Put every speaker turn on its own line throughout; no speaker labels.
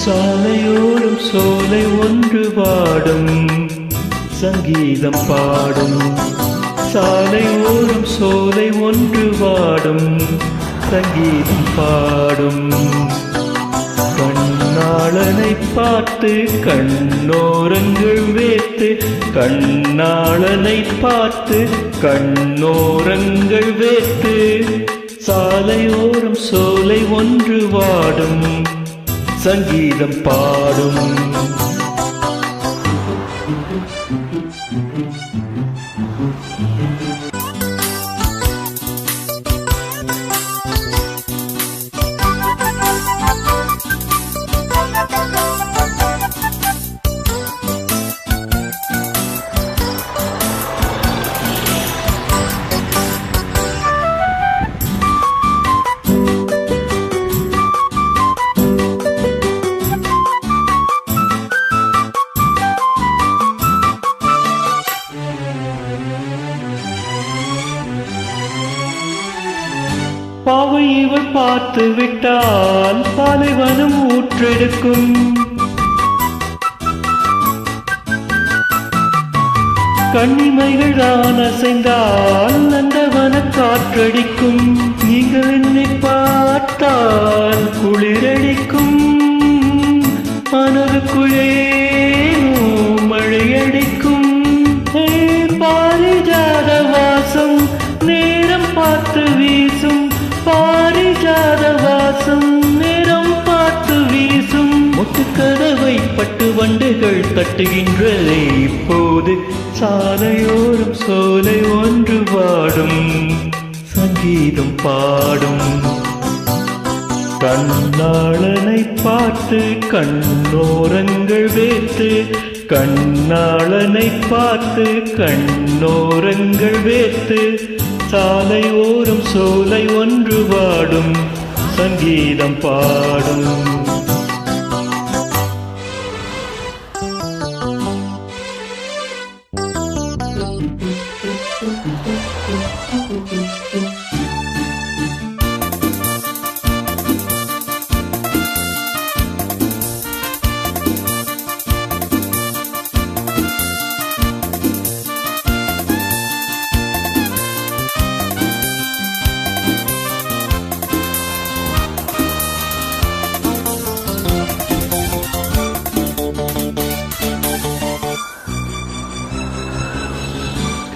சாலையோரம் சோலை ஒன்று பாடும் சங்கீதம் பாடும். சாலையோரம் சோலை ஒன்று பாடும் சங்கீதம் பாடும். கண்ணாளனை பார்த்து கண்ணோரங்கள் வேத்து, கண்ணாளனை பார்த்து கண்ணோரங்கள் வேத்து. சாலையோரம் சோலை ஒன்று வாடும் சங்கீதம் பாடும். பாவை இவள் பார்த்து விட்டால் பாலைவனம் ஊற்றெடுக்கும். கண்ணிமைகள் தான் அசைந்தால் நந்தவன காற்றடிக்கும். நீங்கள் என்னை பார்த்தால் குளிரடிக்கும். மனதுக்குள்ளே மழையடிக்கும். பாரிஜாத வாசம் நேரம் பார்த்து வீசும். பாரிஜாத வாசம் நேரம் பார்த்து வீசும். முட்டுக்கதவை பட்டு வண்டுகள் தட்டுகின்றதே இப்போது. சாலையோரம் சோலை ஒன்று பாடும் சங்கீதம் பாடும். கண்ணாளனை பார்த்து கண்ணோரங்கள் வேத்து, கண்ணாளனை பார்த்து கண்ணோரங்கள் வேத்து. சாலையோரம் சோலை ஒன்று பாடும் சங்கீதம் பாடும்.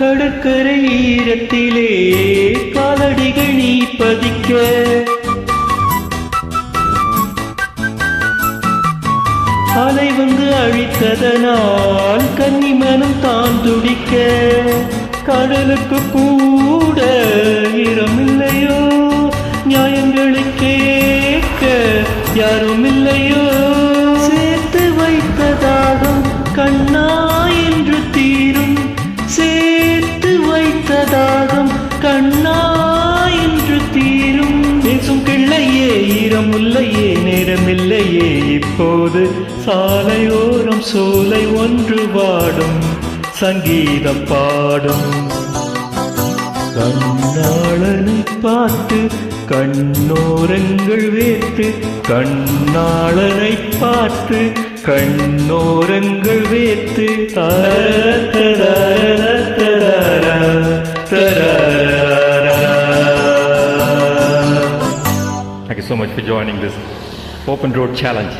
கடற்கரை ஈரத்திலே காலடிகள் நீ பதிக்க, அலை வந்து அழித்ததனால் கன்னிமனம் தான் துடிக்க. கடலுக்கு கூட இடமில்லையோ, நியாயங்களை கேட்க யாரும் இல்லையோ. சேர்த்து வைத்ததாகும் கண்ணா என்று தீரும். சேர்த்து வைத்ததாகும் கண்ணா என்று தீரும். பேசும் கிள்ளையே ஈரமுல்லையே நேரமில்லையே இப்போது. சாலையோரம் சோலை ஒன்று பாடும் சங்கீதம் பாடும். கண்ணாளனை பார்த்து கண்ணோரங்கள் வேத்து, கண்ணாளனை பார்த்து கண்ணோரங்கள் வேத்து.
Thank you so much for joining this Open Road Challenge.